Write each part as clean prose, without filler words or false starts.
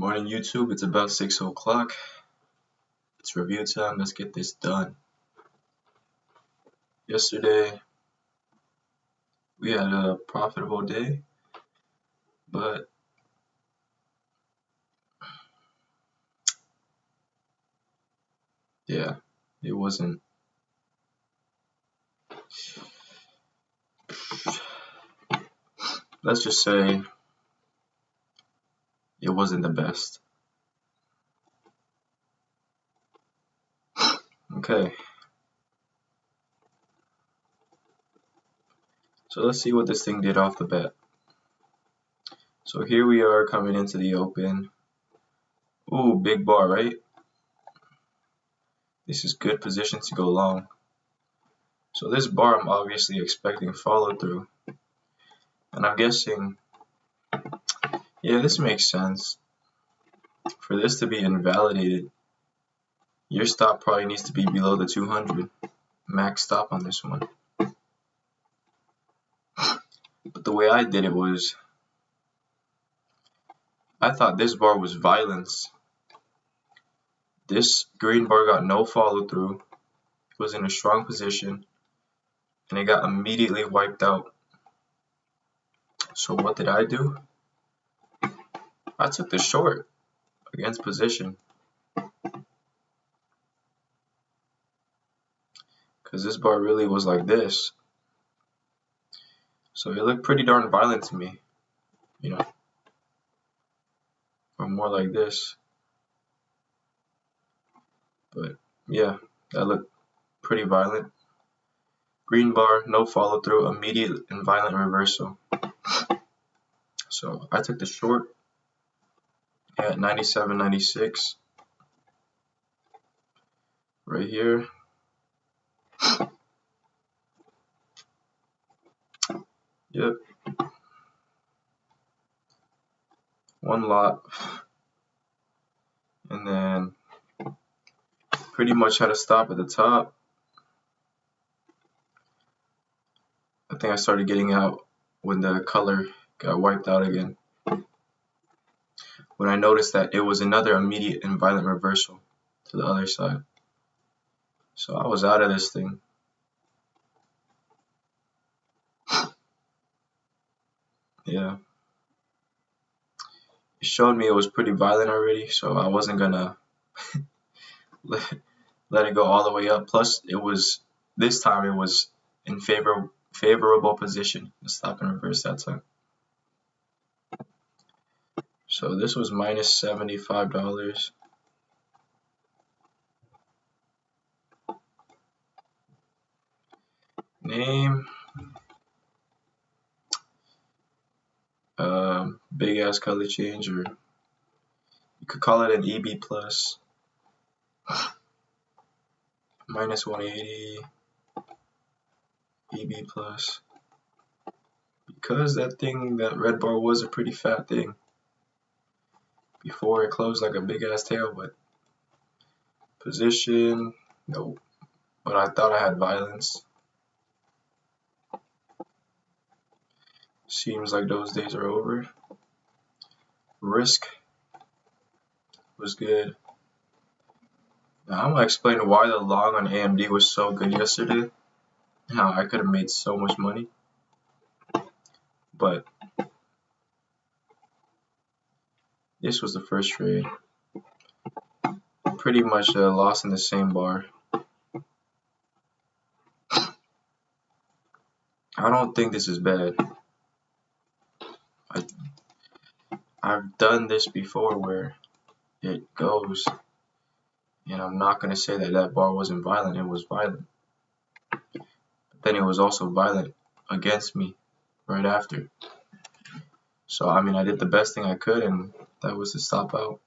Morning YouTube, it's about 6 o'clock. It's review time, let's get this done. Yesterday, we had a profitable day, but yeah, it wasn't. Let's just say it wasn't the best. Okay. So let's see what this thing did off the bat. So here we are coming into the open. Ooh, big bar, right? This is good position to go long. So this bar I'm obviously expecting follow through. And I'm guessing, yeah, this makes sense. For this to be invalidated, your stop probably needs to be below the 200 max stop on this one. But the way I did it was, I thought this bar was violence. This green bar got no follow through. It was in a strong position and it got immediately wiped out. So what did I do? I took the short against position, because this bar really was like this. So it looked pretty darn violent to me, you know, or more like this. But yeah, that looked pretty violent. Green bar, no follow through, immediate and violent reversal. So I took the short at 97.96 right here. Yep. One lot. And then pretty much had to stop at the top. I think I started getting out when the color got wiped out again. When I noticed that it was another immediate and violent reversal to the other side. So I was out of this thing. Yeah. It showed me it was pretty violent already, so I wasn't gonna let it go all the way up. Plus, this time it was in favorable position to stop and reverse that time. So this was minus $75. Name, big ass color change, or you could call it an EB plus. Minus 180 EB plus, because that red bar was a pretty fat thing before it closed like a big ass tail. But position, no. But I thought I had violence. Seems like those days are over. Risk was good. Now I'm gonna explain why the long on AMD was so good yesterday. How I could have made so much money. But this was the first trade. Pretty much a loss in the same bar. I don't think this is bad. I've done this before where it goes, and I'm not going to say that bar wasn't violent. It was violent. But then it was also violent against me right after. So, I mean, I did the best thing I could, and that was to stop out.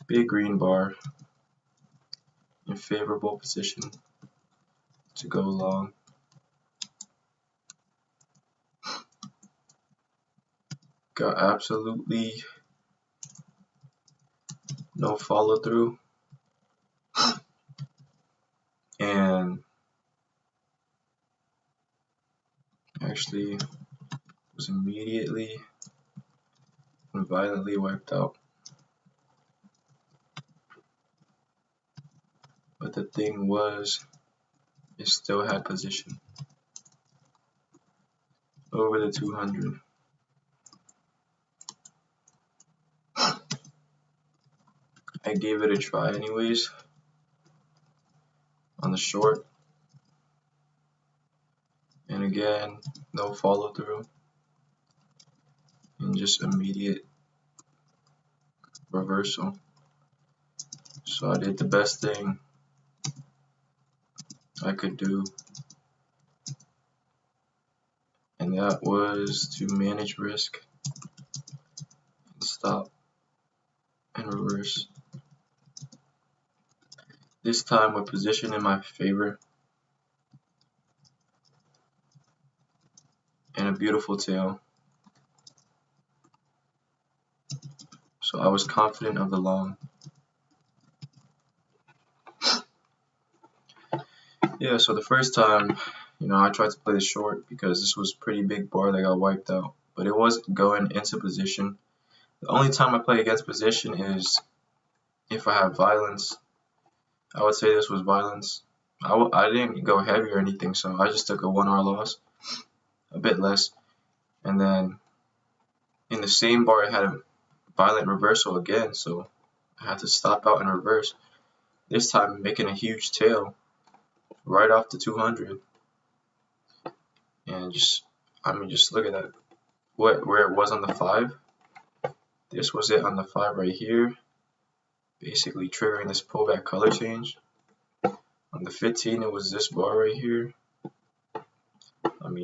Big green bar in favorable position to go long. Got absolutely no follow through. And actually was immediately and violently wiped out. But the thing was, it still had position over the 200. I gave it a try anyways on the short, and again, no follow through and just immediate reversal. So I did the best thing I could do, and that was to manage risk and stop and reverse. This time with position in my favor and a beautiful tail. So I was confident of the long. Yeah, so the first time, I tried to play the short because this was a pretty big bar that got wiped out, but it wasn't going into position. The only time I play against position is if I have violence. I would say this was violence. I didn't go heavy or anything, so I just took a 1R loss, a bit less. And then in the same bar, I had a violent reversal again, so I had to stop out and reverse. This time making a huge tail right off the 200. And just look at that. Where it was on the 5. This was it on the 5 right here. Basically triggering this pullback color change. On the 15, it was this bar right here.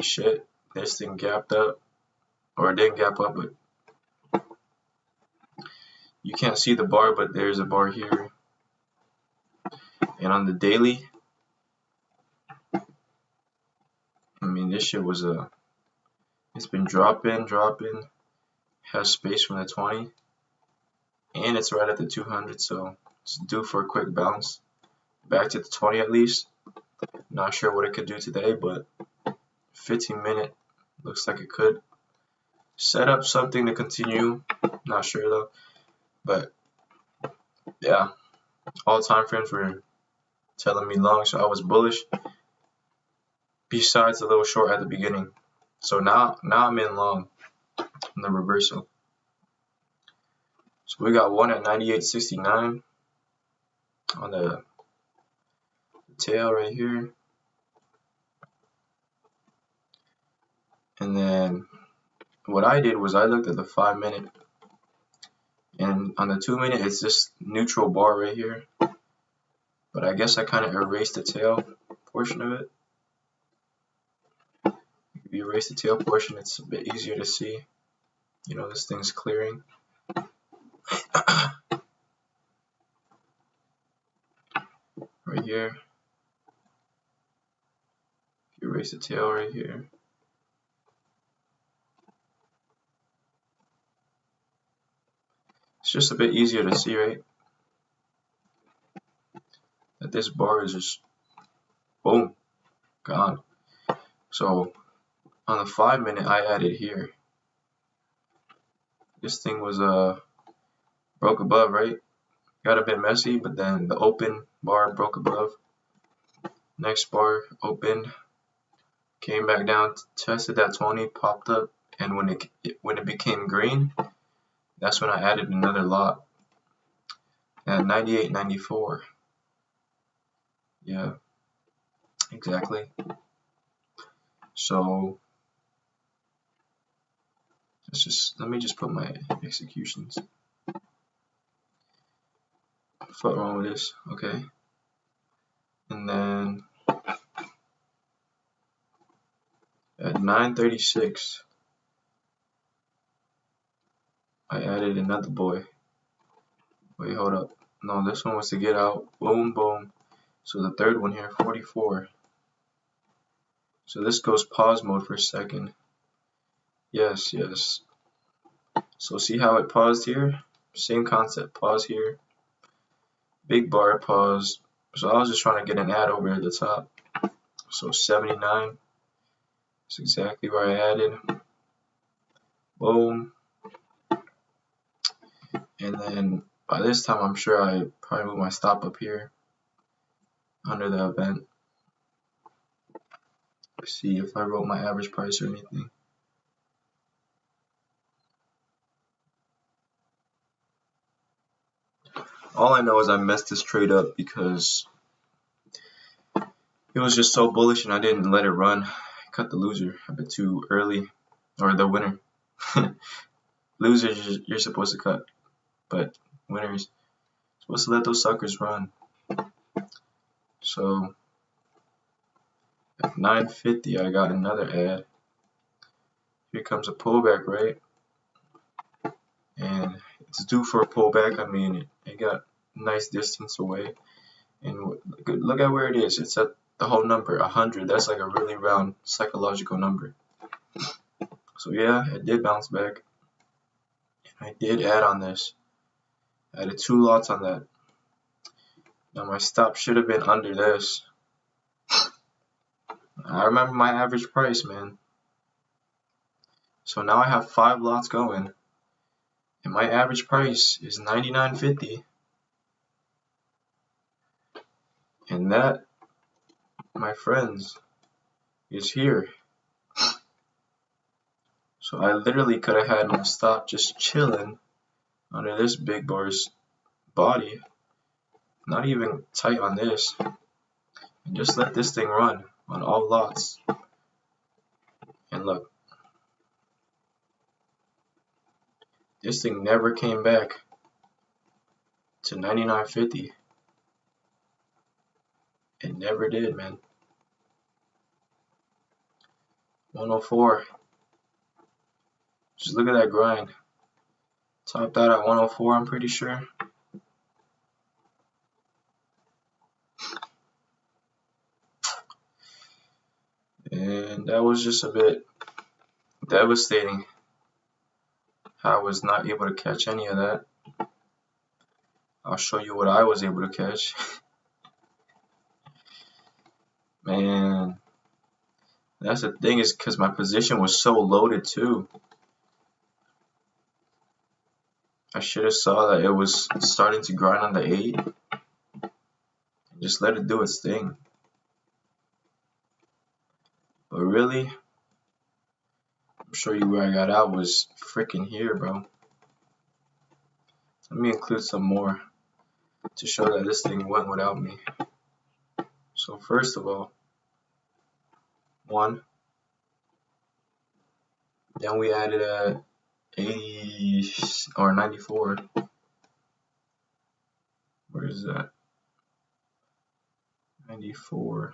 Shit. This thing gapped up. Or it didn't gap up, but you can't see the bar, but there's a bar here. And on the daily, this shit was it's been dropping, has space from the 20, and it's right at the 200, so it's due for a quick bounce. Back to the 20 at least. Not sure what it could do today, but 15-minute looks like it could set up something to continue. Not sure though. But yeah, all time frames were telling me long, so I was bullish. Besides a little short at the beginning. So now I'm in long in the reversal. So we got one at 98.69 on the tail right here. And then what I did was I looked at the 5-minute, and on the 2-minute it's this neutral bar right here. But I guess I kind of erased the tail portion of it. If you erase the tail portion, it's a bit easier to see. This thing's clearing. Right here. If you erase the tail right here. It's just a bit easier to see, right? That this bar is just boom, gone. So on the 5-minute, I added here. This thing was broke above, right? Got a bit messy, but then the open bar broke above. Next bar opened, came back down, tested that 20, popped up, and when it became green, that's when I added another lot at 98.94. Yeah, exactly. So let me just put my executions. What's wrong with this? Okay. And then at 9:36, I added another boy. Wait, hold up. No, this one was to get out. Boom, boom. So the third one here, 44. So this goes pause mode for a second. Yes. So see how it paused here? Same concept. Pause here. Big bar, pause. So I was just trying to get an ad over at the top. So 79. That's exactly where I added. Boom. And then by this time, I'm sure I probably moved my stop up here under the event. Let's see if I wrote my average price or anything. All I know is I messed this trade up because it was just so bullish and I didn't let it run. I cut the loser a bit too early, or the winner. Losers, you're supposed to cut, but winners, supposed to let those suckers run. So at 950, I got another ad. Here comes a pullback, right? And it's due for a pullback. I mean, it got a nice distance away. And look at where it is. It's at the whole number, 100. That's like a really round psychological number. So yeah, it did bounce back. And I did add on this. I added 2 lots on that. Now my stop should have been under this. I remember my average price, man. So now I have 5 lots going. And my average price is $99.50. And that, my friends, is here. So I literally could have had my stop just chilling under this big bar's body, not even tight on this, and just let this thing run on all lots. And look, this thing never came back to $99.50. It never did, man. 104. Just look at that grind. Topped out at 104, I'm pretty sure. And that was just a bit devastating. I was not able to catch any of that. I'll show you what I was able to catch. Man, that's the thing, is because my position was so loaded too. I should have saw that it was starting to grind on the 8 and just let it do its thing. But really, I'll show you where I got out was freaking here, bro. Let me include some more to show that this thing went without me. So first of all, 1. Then we added a 80 or 94. Where is that? 94.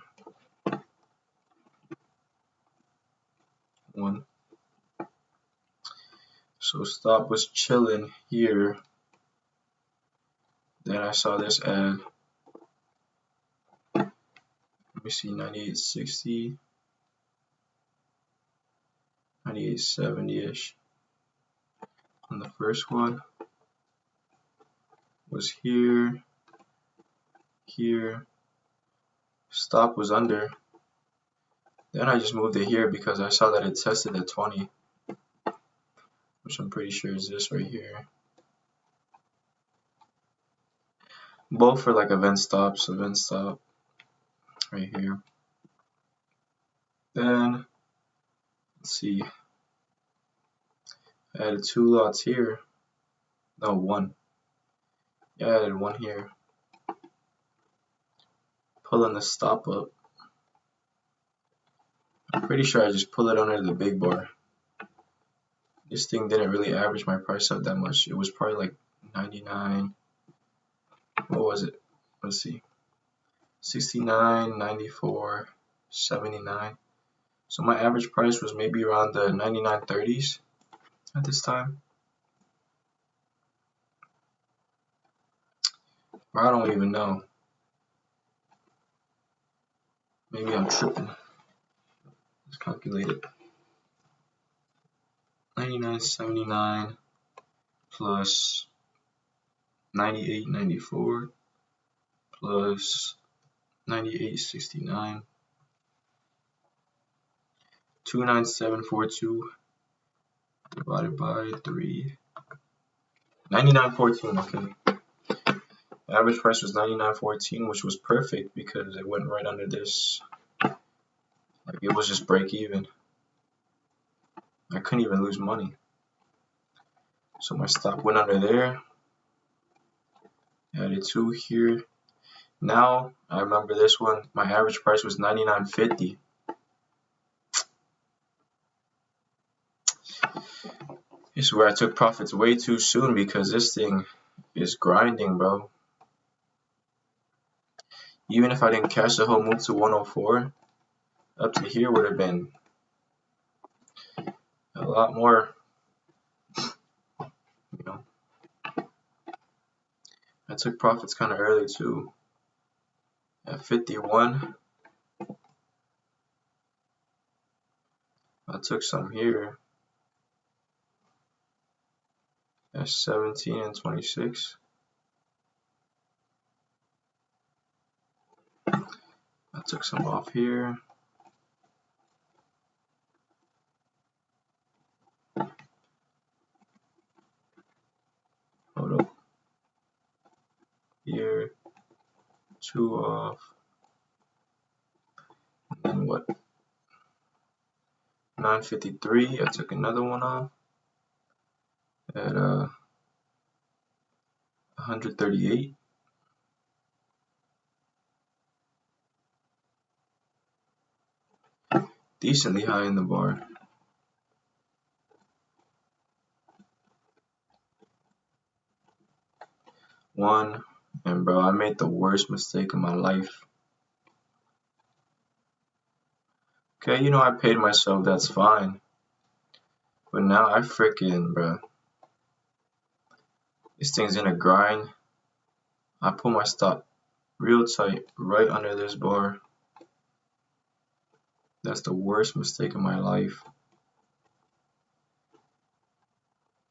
1. So stop was chilling here. Then I saw this ad. Let me see, 98.60, 98.70-ish. And the first one was here, here. Stop was under. Then I just moved it here because I saw that it tested at 20, which I'm pretty sure is this right here. Both for like event stops, event stop right here. Then let's see, I added 2 lots here. No, 1. Yeah, I added 1 here. Pulling the stop up. I'm pretty sure I just pull it under the big bar. This thing didn't really average my price up that much. It was probably like 99. What was it? Let's see. 69, 94, 79. So my average price was maybe around the 99.30s at this time. Or I don't even know. Maybe I'm tripping. Let's calculate it. 99.79 plus 98.94 plus 98.69. 29742 divided by 3. 99.14. Okay. The average price was 99.14, which was perfect because it went right under this. Like, it was just break even. I couldn't even lose money. So my stop went under there. Added 2 here. Now I remember this one. My average price was 99.50. This is where I took profits way too soon because this thing is grinding, bro. Even if I didn't catch the whole move to 104, up to here would have been a lot more, you know. I took profits kind of early too. At 51, I took some here. At 17 and 26. I took some off here. Hold up. Here. 2 off. And then what? 953. I took another one off. At 138. Decently high in the bar. One. And bro, I made the worst mistake of my life. Okay, you know, I paid myself, that's fine. But now I freaking, bro. This thing's in a grind. I pull my stop real tight right under this bar. That's the worst mistake of my life.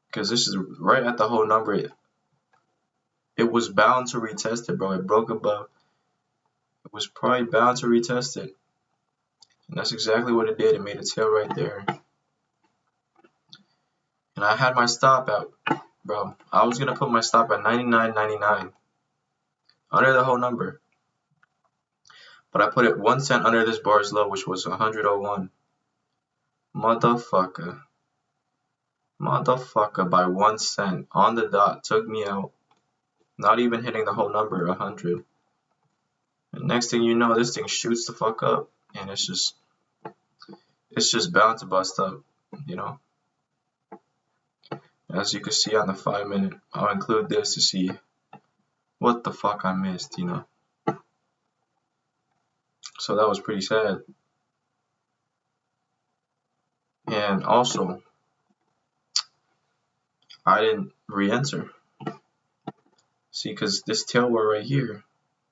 Because this is right at the whole number. It was bound to retest it, bro. It broke above. It was probably bound to retest it. And that's exactly what it did. It made a tail right there. And I had my stop out, bro. I was going to put my stop at 99.99. Under the whole number. But I put it 1 cent under this bar's low, which was 100.01. Motherfucker. Motherfucker by 1 cent on the dot took me out. Not even hitting the whole number, 100. And next thing you know, this thing shoots the fuck up. And it's just bound to bust up, you know. As you can see on the 5-minute, I'll include this to see what the fuck I missed, you know. So that was pretty sad. And also, I didn't re-enter. See, because this tail bar right here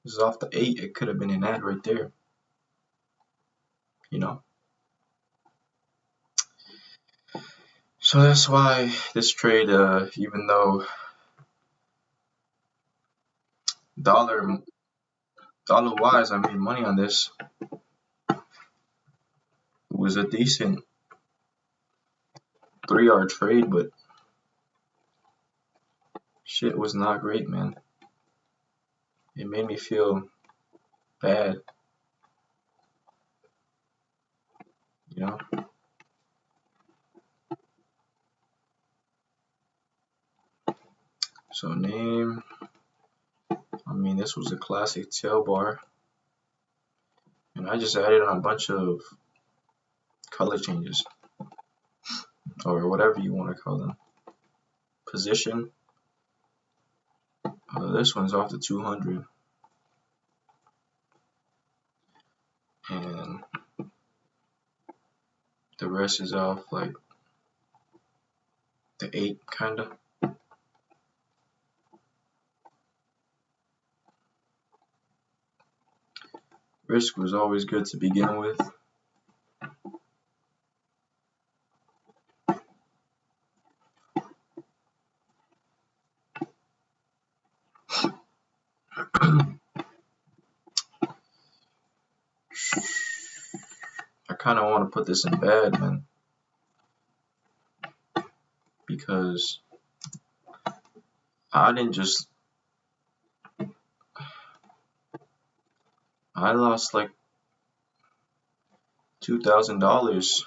is off the 8. It could have been an ad right there. You know. So that's why this trade, even though dollar wise I made money on this, it was a decent 3-hour trade, but shit was not great, man. It made me feel bad, you know. So name, I mean, this was a classic tail bar, and I just added on a bunch of color changes, or whatever you want to call them. Position, this one's off the 200, and the rest is off like the 8 kinda. Risk was always good to begin with. I kind of want to put this in bed, man, because I lost like $2,000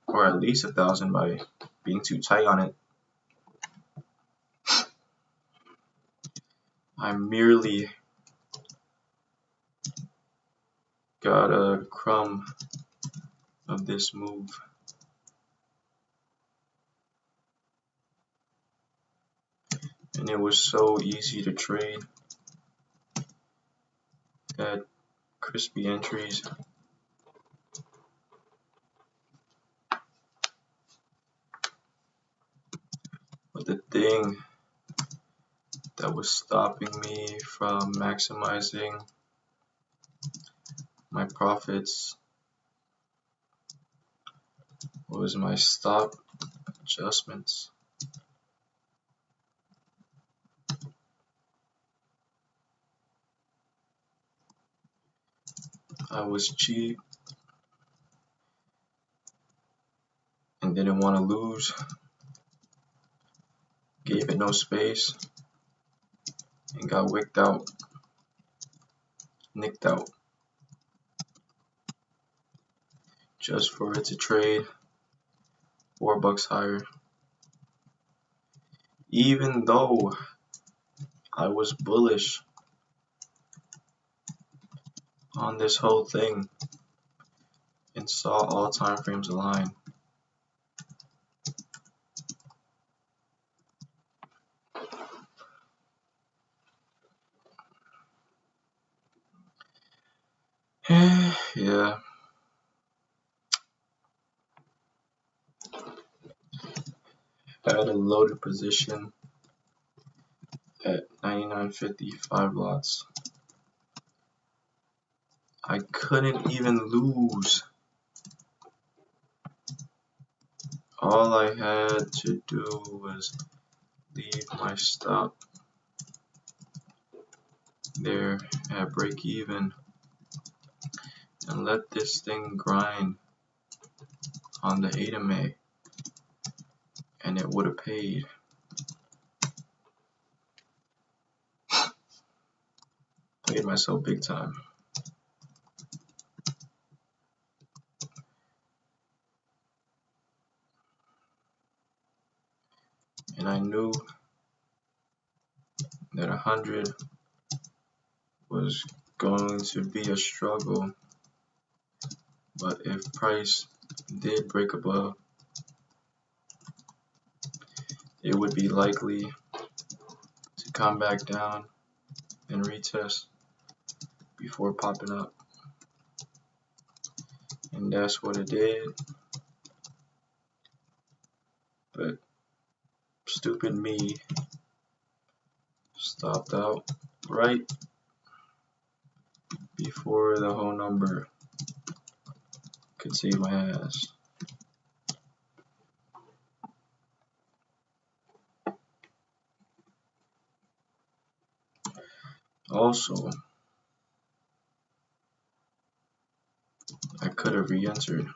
or at least $1,000 by being too tight on it. I merely got a crumb of this move. And it was so easy to trade. Had crispy entries. But the thing that was stopping me from maximizing my profits was my stop adjustments. I was cheap and didn't want to lose. Gave it no space and got wicked out, nicked out, just for it to trade $4 higher. Even though I was bullish on this whole thing and saw all time frames align. Yeah. I had a loaded position at 99.55 lots. I couldn't even lose. All I had to do was leave my stop there at break even and let this thing grind on the 8 of May, and it would have paid. Played myself big time. And I knew that 100 was going to be a struggle, but if price did break above, it would be likely to come back down and retest before popping up. And that's what it did. But stupid me stopped out right before the whole number could save my ass. Also, I could have re-entered,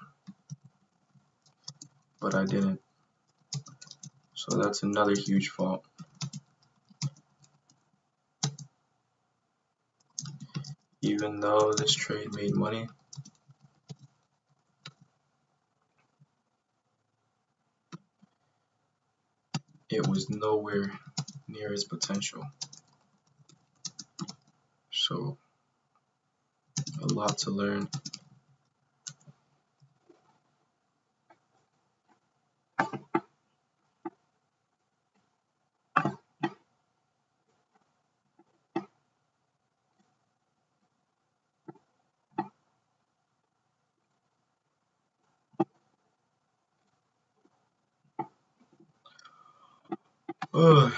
but I didn't. So that's another huge fault. Even though this trade made money, it was nowhere near its potential. So, a lot to learn. Oh,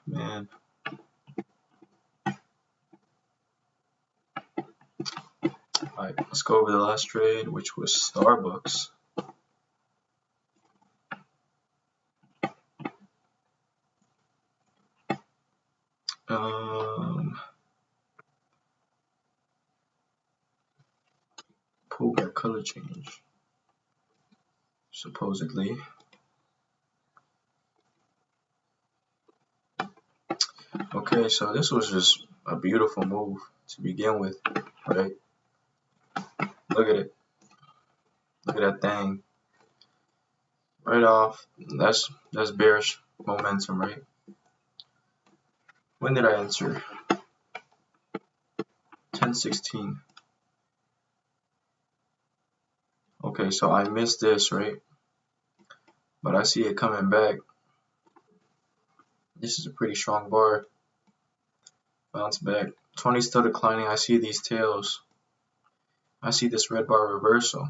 man. Alright, let's go over the last trade, which was Starbucks. Pull back color change, supposedly. Okay, so this was just a beautiful move to begin with, right? Look at it. Look at that thing. Right off. That's bearish momentum, right? When did I enter? 10:16. Okay, so I missed this, right? But I see it coming back. This is a pretty strong bar. Bounce back. 20 still declining. I see these tails. I see this red bar reversal.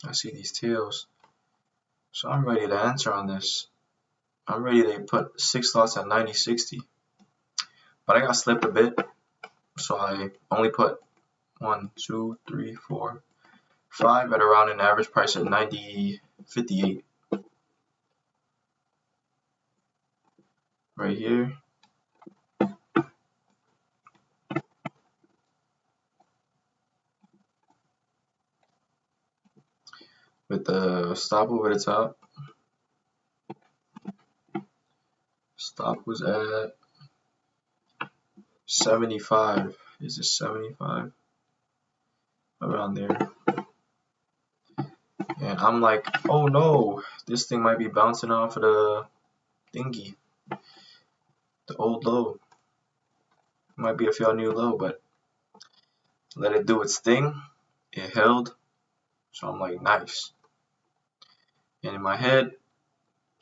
I see these tails. So I'm ready to enter on this. I'm ready to put 6 lots at 90.60. But I got slipped a bit. So I only put 1, 2, 3, 4, 5 at around an average price of 90.58. Right here. With the stop over the top. Stop was at 75. Is it 75? Around there. And I'm like, oh no, this thing might be bouncing off of the thingy. The old low. Might be a fair new low, but let it do its thing. It held. So I'm like, nice. And in my head,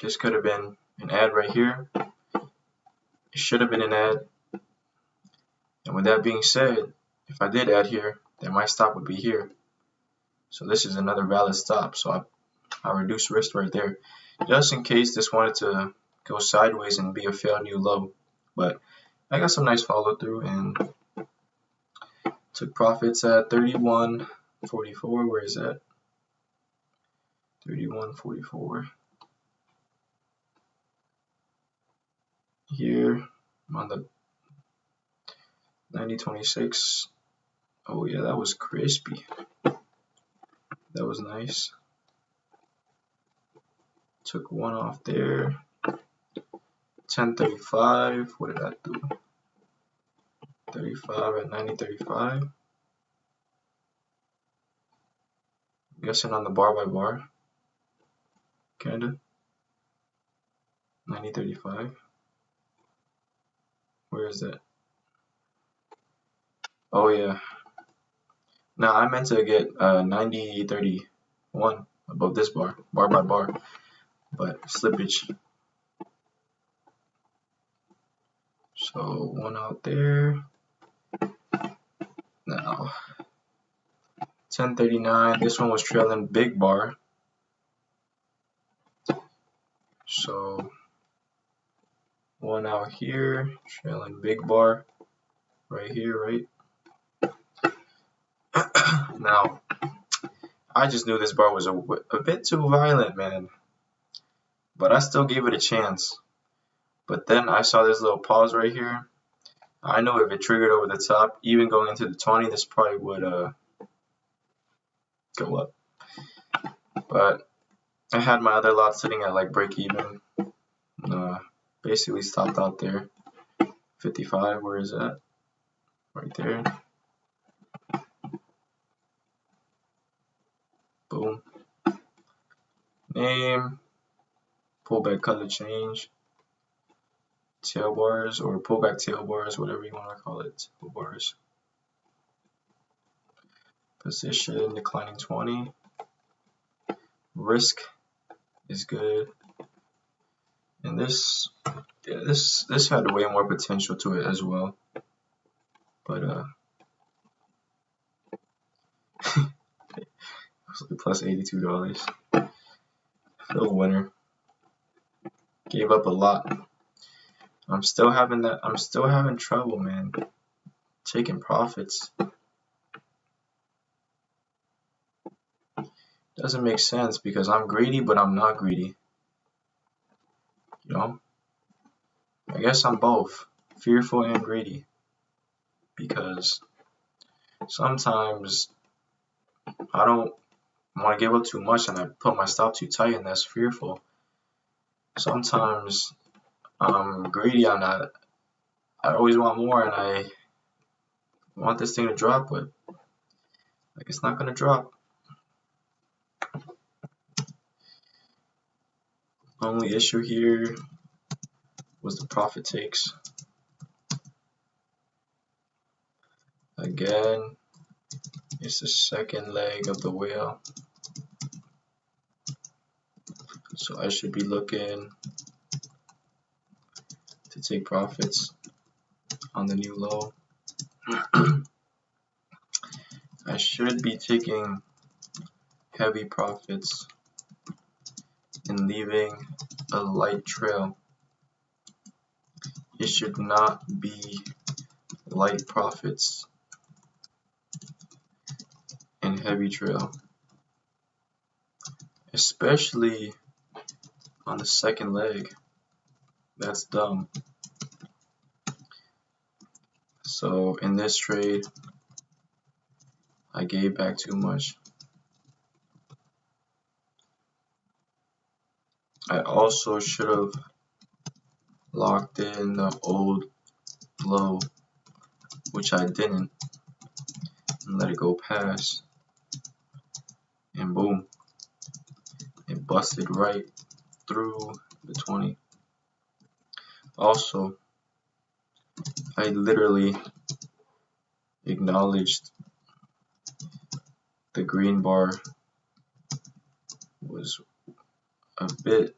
this could have been an ad right here. It should have been an ad. And with that being said, if I did add here, then my stop would be here. So this is another valid stop. So I reduced risk right there, just in case this wanted to go sideways and be a fair new low. But I got some nice follow through and took profits at 31.44. Where is that? 31.44. Here I'm on the 90.26. Oh yeah, that was crispy. That was nice. Took one off there. 10.35. What did that do? 35 at 90.35. I'm guessing on the bar by bar. Kinda. 90.35. Where is that? Oh yeah. Now I meant to get 90.31 above this bar by bar, but slippage. So one out there. Now 10.39. This one was trailing big bar. So one out here, trailing big bar, right here, right? Now, I just knew this bar was a bit too violent, man. But I still gave it a chance. But then I saw this little pause right here. I know if it triggered over the top, even going into the 20, this probably would go up. But I had my other lot sitting at like break even. Basically stopped out there. 55, where is that? Right there. Boom. Name. Pullback color change. Tail bars or pullback tail bars, whatever you want to call it. Tail bars. Position declining 20. Risk is good. And this had way more potential to it as well. But it was like plus $82. Still a winner. Gave up a lot. I'm still having trouble, man. Taking profits. Doesn't make sense because I'm greedy, but I'm not greedy. You know? I guess I'm both. Fearful and greedy. Because sometimes I don't want to give up too much and I put my stop too tight, and that's fearful. Sometimes I'm greedy on that. I always want more and I want this thing to drop, but like it's not gonna drop. Only issue here was the profit takes. Again, it's the second leg of the whale, so I should be looking to take profits on the new low. I should be taking heavy profits and leaving a light trail. It should not be light profits and heavy trail, especially on the second leg. That's dumb. So in this trade, I gave back too much. I also should have locked in the old low, which I didn't, and let it go past, and boom, it busted right through the 20. Also, I literally acknowledged the green bar was a bit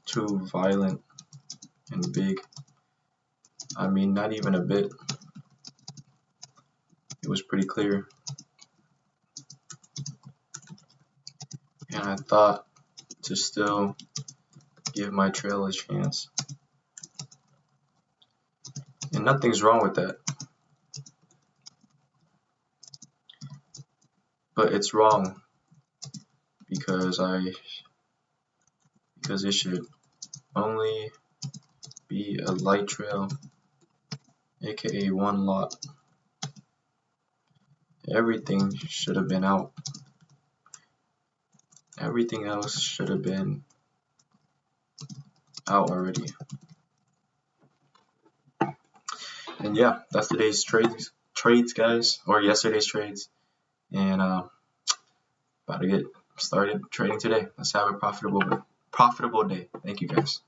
too violent and big. I mean, not even a bit. It was pretty clear. And I thought to still give my trail a chance. And nothing's wrong with that. But it's wrong because it should only be a light trail, aka one lot. Everything should have been out. Everything else should have been out already. And yeah, that's today's trades guys, or yesterday's trades. And about to get started trading today. Let's have a profitable day. Thank you guys.